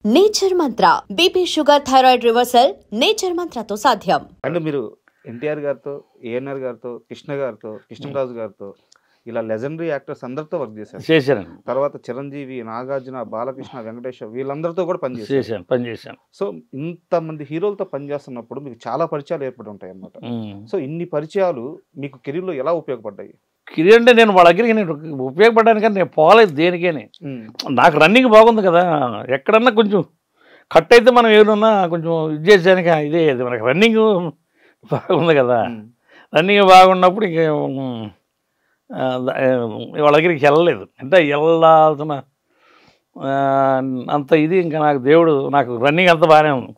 Nature Mantra BP sugar thyroid reversal nature మంత్రతో సాధ్యం. అంటే మీరు ఎన్టీఆర్ గారితో, ఏఎన్ఆర్ గారితో, కృష్ణ గారితో, కృష్ణరాజు గారితో ఇలా లెజెండరీ యాక్టర్స్ అందరితో వర్క్ చేశాను. తర్వాత చిరంజీవి, నాగార్జున, బాలకృష్ణ, వెంకటేశ్వర వీళ్ళందరితో కూడా పనిచేశాను. సో ఇంతమంది హీరోలతో పనిచేస్తున్నప్పుడు మీకు చాలా పరిచయాలు ఏర్పడి ఉంటాయి అన్నమాట. సో ఇన్ని పరిచయాలు మీకు కెరీర్లో ఎలా ఉపయోగపడ్డాయి? కెరీర్ అంటే నేను వాళ్ళ దగ్గరికి నేను ఉపయోగపడడానికని నేను పోలేదు దేనికేని. నాకు రన్నింగ్ బాగుంది కదా, ఎక్కడన్నా కొంచెం కట్ అయితే మనం ఏమన్నా కొంచెం ఇది చేసానికి ఇదే మనకి రన్నింగ్ బాగుంది కదా. రన్నింగ్ బాగున్నప్పుడు ఇంక వాళ్ళ దగ్గరికి వెళ్ళలేదు. అంటే వెళ్ళాల్సిన అంత ఇది ఇంకా నాకు దేవుడు నాకు రన్నింగ్ అంత బాగానే ఉంది.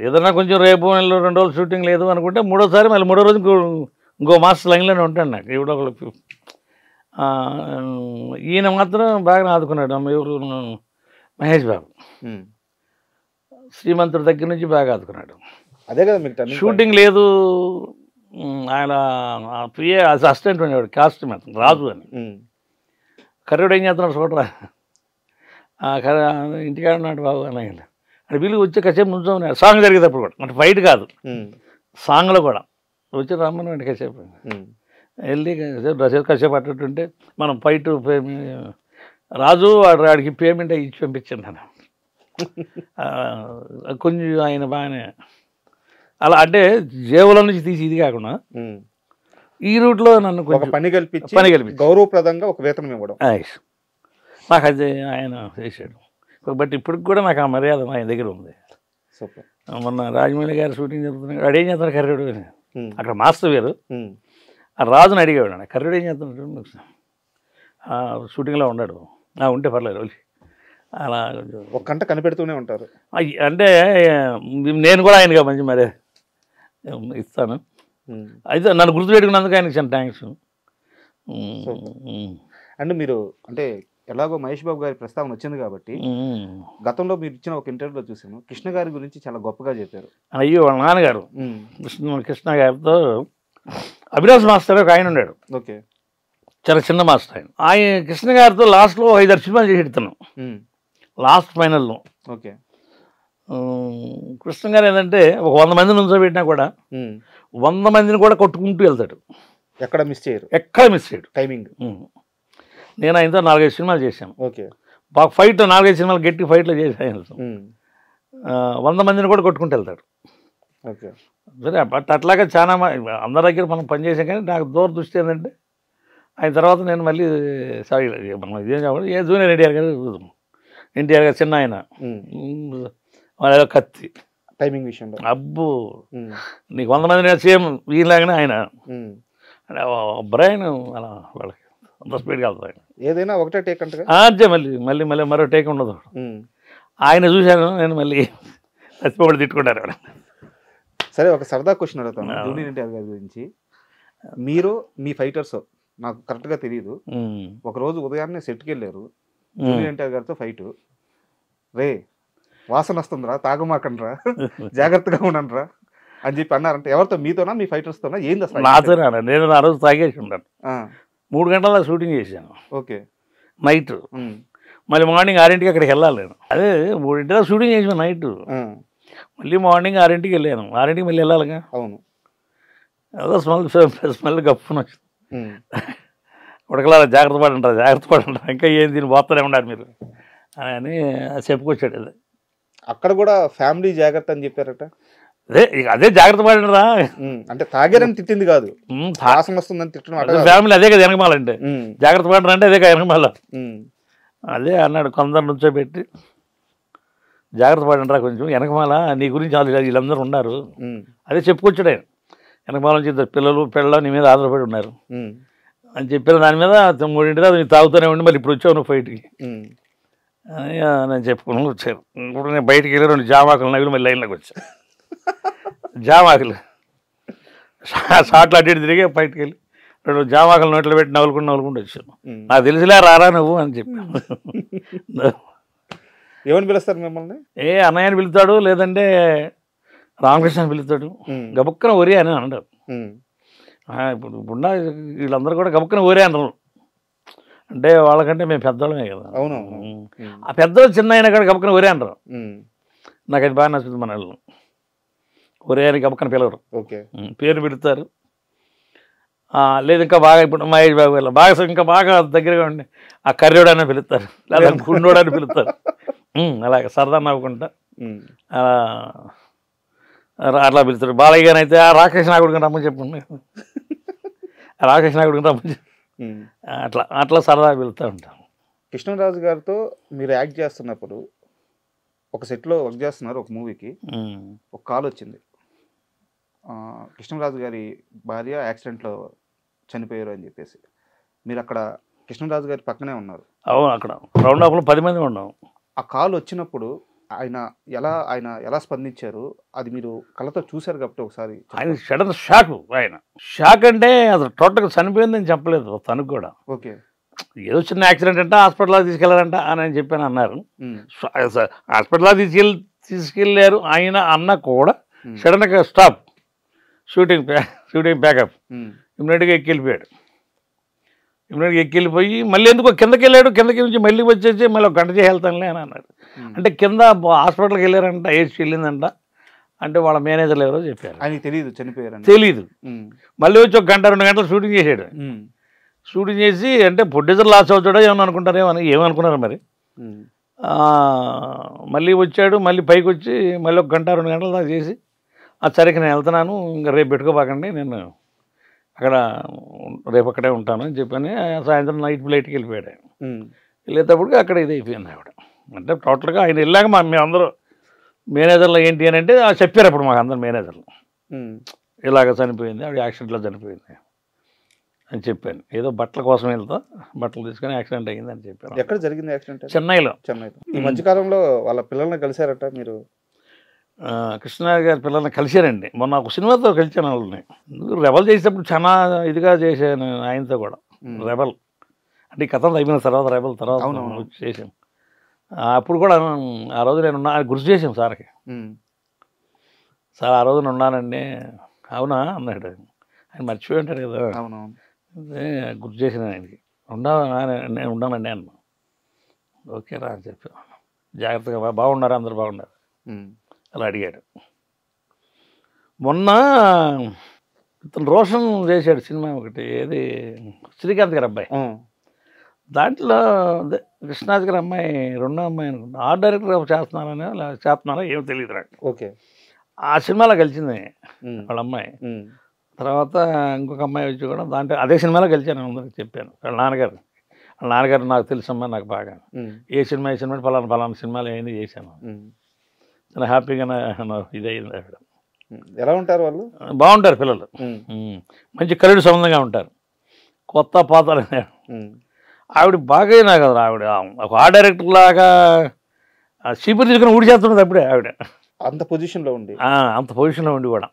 ఏదన్నా కొంచెం రేపు 2 రోజులు షూటింగ్ లేదు అనుకుంటే మూడోసారి మళ్ళీ 3వ రోజు ఇంకో మాస్టర్ లైన్లోనే ఉంటాను. నాకు ఎవడో ఒకళ్ళు ఈయన మాత్రం బాగా ఆదుకున్నాడు. ఎవరు మహేష్ బాబు శ్రీమంతుడి దగ్గర నుంచి బాగా ఆదుకున్నాడు. అదే కదా మీకు షూటింగ్ లేదు, ఆయన పిఏ అసిస్టెంట్ ఉండేవాడు కాస్ట్యూమ్ రాజు అని. కర్రీడు ఏం చేస్తున్నాడు చూడరా, ఇంటికాడ ఉన్నాడు బాబు అని. అంటే వీళ్ళు వచ్చి కాసేపు నుంచోమన్నాడు. సాంగ్ జరిగేటప్పుడు కూడా అంటే ఫైట్ కాదు, సాంగ్లో కూడా వచ్చి రమ్మని కాసేపు వెళ్ళి కాసేపు అట్టుంటే మనం ఫైట్ రాజు వాడికి పేమెంట్ ఇచ్చి పంపించాను నేను. కొంచెం ఆయన బాగానే అలా అంటే జేబుల నుంచి తీసి ఇది కాకుండా ఈ రూట్లో నన్ను కొంచెం పని కల్పించి గౌరవప్రదంగా ఒక వేతనం ఇవ్వడం నాకు అది ఆయన చేశాడు. బట్ ఇప్పటికి కూడా నాకు ఆ మర్యాద ఆయన దగ్గర ఉంది. మొన్న రాజమౌళి గారు షూటింగ్ జరుగుతున్నాడు, అడేం చేస్తాడు కర్రీడు అని. అక్కడ మాస్టర్ వేరు. ఆ రాజుని అడిగాడు, కర్రీడు ఏం చేస్తున్నాడు, షూటింగ్లో ఉన్నాడు, ఉంటే పర్లేదు రోజు అలా ఒక గంట కనిపెడుతూనే ఉంటారు. అంటే నేను కూడా ఆయనగా మంచి మరే ఇస్తాను. అయితే నన్ను గుర్తుపెట్టుకున్నందుకు ఆయనకి చాలా థ్యాంక్స్. అంటే మీరు అంటే ఎలాగో మహేష్ బాబు గారి ప్రస్తావన వచ్చింది కాబట్టి గతంలో మీరు ఇచ్చిన ఒక ఇంటర్వ్యూలో చూసాను, కృష్ణ గారి గురించి చాలా గొప్పగా చెప్పారు. అయ్యో వాళ్ళ నాన్నగారు కృష్ణ గారితో అభిలాష్ మాస్టర్ ఒక ఆయన ఉన్నాడు. ఓకే, చాలా చిన్న మాస్టర్ ఆయన కృష్ణ గారితో లాస్ట్లో 5-6 సినిమాలు చేసి ఎడుతున్నాం లాస్ట్ ఫైనల్లో. ఓకే, కృష్ణ గారు ఏంటంటే ఒక 100 మందిని ఉంచబెట్టినా కూడా 100 మందిని కూడా కొట్టుకుంటూ వెళ్తాడు, ఎక్కడ మిస్ చేయడు టైమింగ్. నేను ఆయనతో 4-5 సినిమాలు చేశాను. ఓకే, బాగా ఫైట్ 4-5 సినిమాలు గట్టి ఫైట్లో చేశాను. 100 మందిని కూడా కొట్టుకుంటూ వెళ్తాడు. ఓకే, సరే బట్ అట్లాగే చాలా అందరి దగ్గర మనం పనిచేసాం. కానీ నాకు దూరదృష్టి ఏంటంటే ఆయన తర్వాత నేను మళ్ళీ సారీ మనం ఇదేం చెప్పండి, ఏ జూనియర్ ఎన్టీఆర్ గారు చిన్న ఆయన వాళ్ళ కత్తి టైమింగ్ విషయంలో అబ్బు నీకు 100 మంది సేమ్ వీళ్ళలాగానే ఆయన బ్రెయిన్ అలా వాళ్ళకి అంత స్పీడ్గా వెళ్తాయి. ఏదైనా ఒకటే టేక్ అంటే అంతే, మళ్ళీ మరో టేక్ ఉండదు. ఆయన చూశాను నేను మళ్ళీ చచ్చిపోబడి తిట్టుకుంటారు. సరే, ఒక సరదా క్వశ్చన్ అడుగుతాను జూనియర్ ఎన్టీఆర్ గారి గురించి. మీరు మీ ఫైటర్స్ నాకు కరెక్ట్గా తెలియదు, ఒకరోజు ఉదయాన్నే సెట్కి వెళ్ళారు, జూనియర్ ఎన్టీఆర్ గారితో ఫైట్. రే వాసన వస్తుందిరా, తాగమాకండ్రా, జాగ్రత్తగా ఉండరా అని చెప్పి అన్నారంటే ఎవరితో, మీతోనా మీ ఫైటర్స్తోనా ఏంది అసలు? నాతోనా, నేను ఆ రోజు తాగేసి ఉంటాను. 3 గంటల షూటింగ్ చేశాను. ఓకే, నైట్ మళ్ళీ మార్నింగ్ 6ంటికి అక్కడికి వెళ్ళాలి నేను. అదే 3ంటిలో షూటింగ్ చేసాను నైట్, మళ్ళీ మార్నింగ్ 6ంటికి వెళ్ళాను. 6ంటికి మళ్ళీ వెళ్ళాలిగా. అవును, ఏదో స్మెల్ గప్పున వచ్చింది. ఉడకలా జాగ్రత్త పడంటారు ఇంకా ఏం దీన్ని పోతూనే ఉన్నారు మీరు అని చెప్పుకొచ్చాడు. అది అక్కడ కూడా ఫ్యామిలీ జాగ్రత్త అని చెప్పారట. అదే జాగ్రత్త పడండిరా అంటే తాగారని తిట్టింది కాదు, వాసన వస్తుందని తిట్టడం. ఫ్యామిలీ అదే కదా వెనకమాలంటే, జాగ్రత్త పడండి అంటే అదే కదా వెనకమాల. అదే అన్నాడు, కొందరు నుంచో పెట్టి జాగ్రత్త పడండిరా కొంచెం వెనకమాల, నీ గురించి వీళ్ళందరూ ఉన్నారు. అదే చెప్పుకొచ్చాడు ఆయన. వెనకమాల నుంచి 2 పిల్లలు నీ మీద ఆధారపడి ఉన్నారు అని చెప్పిన దాని మీద 3ంటి దాకా నీకు తాగుతూనే ఉండి మళ్ళీ ఇప్పుడు వచ్చావు నువ్వు ఫైట్కి అని నేను చెప్పుకుని వచ్చాను. ఇప్పుడు నేను బయటికి వెళ్ళి 2 జామాకులు నవ్వులు మళ్ళీ లైన్లోకి వచ్చాను. జామాకులు షాట్లు అడ్డు తిరిగి బయటికి వెళ్ళి 2 జామాకులు నోట్లో పెట్టి నవ్వులుకుంటూ వచ్చాను. నాకు తెలిసిలే రారా నువ్వు అని చెప్పాను. ఏమని పిలుస్తారు మిమ్మల్ని? అన్నయ్యని పిలుతాడు, లేదంటే రామకృష్ణ అని పిలుతాడు. గబుక్కన ఒరే అని అంటారు. ఇప్పుడు వీళ్ళందరూ కూడా గబుక్కన ఒరే అంటారు. అంటే వాళ్ళకంటే మేము పెద్దవాళ్ళమే కదా. అవును. ఆ పెద్దవాళ్ళు చిన్న అయినా కూడా గబక్కన ఒరే అంటారు. నాకు అది బాగా నచ్చుతుంది. మన వాళ్ళు ఒరే అని గబక్కన పిలవరు, పేరు పెడతారు. లేదు ఇంకా బాగా ఇప్పుడు మహేష్ బాబు గారు బాగా ఇంకా బాగా దగ్గరగా ఉండి ఆ కర్రోడని పిలుస్తారు, లేదా గుండోడని పిలుస్తారు. అలాగే సరదా నవ్వుకుంటా అట్లా పిలుస్తారు. బాలయ్య గారు అయితే ఆ రాకేష్ నాయుడు రమ్మని చెప్పండి, రాకేష్ నాయుడు రమ్మని చెప్పి అట్లా అట్లా సరదాగా పిలుస్తూ ఉంటాం. కృష్ణరాజు గారితో మీరు యాక్ట్ చేస్తున్నప్పుడు ఒక సెట్లో వర్క్ చేస్తున్నారు, ఒక మూవీకి ఒక కాల్ వచ్చింది, కృష్ణరాజు గారి భార్య యాక్సిడెంట్లో చనిపోయారు అని చెప్పేసి. మీరు అక్కడ కృష్ణరాజు గారి పక్కనే ఉన్నారు. అవును, అక్కడ రౌండ్ అప్లో 10 మంది ఉన్నాం. ఆ కాల్ వచ్చినప్పుడు ఆయన ఎలా స్పందించారు అది మీరు కళ్ళతో చూశారు కాబట్టి ఒకసారి. ఆయన సడన్ షాక్ అంటే అసలు టోటల్గా చనిపోయిందని చెప్పలేదు తనకు కూడా. ఓకే, ఏదో చిన్న యాక్సిడెంట్ అంటే హాస్పిటల్లో తీసుకెళ్లారంట అని చెప్పాను అన్నారు. హాస్పిటల్లో తీసుకెళ్ళారు ఆయన అన్న కూడా సడన్గా స్టాప్, షూటింగ్ బ్యాకప్, ఇమ్మీడియట్గా ఎక్కిపోయాడు. ఇమ్మీడియట్గా ఎక్కిపోయి మళ్ళీ ఎందుకో కిందకి వెళ్ళాడు, కిందకి నుంచి మళ్ళీ వచ్చేసి మళ్ళీ 1 గంట చేసి వెళ్తానులే అని అన్నాడు. అంటే కింద హాస్పిటల్కి వెళ్ళారంట, ఏసీ వెళ్ళిందంట. అంటే వాళ్ళ మేనేజర్లు ఎవరో చెప్పారు, ఆయనకి తెలియదు చనిపోయారు, తెలీదు. మళ్ళీ వచ్చి 1 గంట 2 గంటలు షూటింగ్ చేసాడు. షూటింగ్ చేసి అంటే ప్రొడ్యూసర్ లాస్ అవుతాడో ఏమనుకున్నారు మరి. మళ్ళీ వచ్చాడు, మళ్ళీ పైకి వచ్చి మళ్ళీ 1 గంట 2 గంటలు దాకా చేసి సరికి నేను వెళ్తున్నాను, ఇంకా రేపు పెట్టుకోబాకండి, నేను అక్కడ రేపు అక్కడే ఉంటాను అని చెప్పని సాయంత్రం నైట్ ఫ్లైట్కి వెళ్ళిపోయాడు. వెళ్ళేటప్పటికి అక్కడ ఇది అయిపోయింది ఆవిడ. అంటే టోటల్గా ఆయన వెళ్ళాక మేమందరూ మేనేజర్లు ఏంటి అని అంటే చెప్పారు అప్పుడు మాకు అందరు మేనేజర్లు, ఇలాగ చనిపోయింది ఆవిడ, యాక్సిడెంట్లో చనిపోయింది అని చెప్పాను. ఏదో బట్టల కోసం వెళ్తా బట్టలు తీసుకొని యాక్సిడెంట్ అయ్యింది అని చెప్పాను. ఎక్కడ జరిగింది యాక్సిడెంట్? చెన్నైలో. ఈ మధ్యకాలంలో వాళ్ళ పిల్లల్ని కలిశారట మీరు? కృష్ణరాజు గారి పిల్లల్ని కలిశారండి. మొన్న ఒక సినిమాతో కలిసాను వాళ్ళని. రెబల్ చేసేటప్పుడు చాలా ఇదిగా చేశాను ఆయనతో కూడా. రెబల్ అంటే ఈ కథలు అయిపోయిన తర్వాత రెబల్ తర్వాత చేసాం. అప్పుడు కూడా ఆ రోజు నేను గుర్తు చేసాం సార్కి. సార్ ఆ రోజు ఉన్నానండి. అవునా అన్నాడు. ఆయన మర్చిపోయి ఉంటాడు కదా. గుర్తు చేసిన ఆయనకి. నేను ఉన్నానండి అన్న. ఓకేరా అని చెప్పి జాగ్రత్తగా బాగున్నారు, అందరు బాగున్నారు అలా అడిగాడు. మొన్న ఇతను రోషన్ చేశాడు సినిమా ఒకటి, ఏది శ్రీకాంత్ గారి అబ్బాయి. దాంట్లో కృష్ణరాజు గారి అమ్మాయి రెండో అమ్మాయి అనుకుంటా, ఆర్ట్ డైరెక్టర్ చేస్తున్నారా ఏమో తెలియదు నాకు. ఓకే, ఆ సినిమాలో కలిసింది వాళ్ళ అమ్మాయి. తర్వాత ఇంకొక అమ్మాయి వచ్చి కూడా దాంట్లో అదే సినిమాలో కలిసాను. అందరికి చెప్పాను. వాళ్ళ నాన్నగారు నాకు తెలుసమ్మా, నాకు బాగా ఏ సినిమా ఫలానా సినిమాలు అయింది చేశాను. చాలా హ్యాపీగా ఇది అయింది. ఆవిడ ఎలా ఉంటారు వాళ్ళు? బాగుంటారు పిల్లలు, మంచి కరుడు సంబంధంగా ఉంటారు. కొత్త పాత్ర ఆవిడ బాగా అయినా కదా. ఆవిడ ఒక ఆర్ట్ డైరెక్టర్ లాగా చీపురు తీసుకుని ఊడి చేస్తున్నది అప్పుడే ఆవిడ. అంత పొజిషన్లో ఉండి కూడా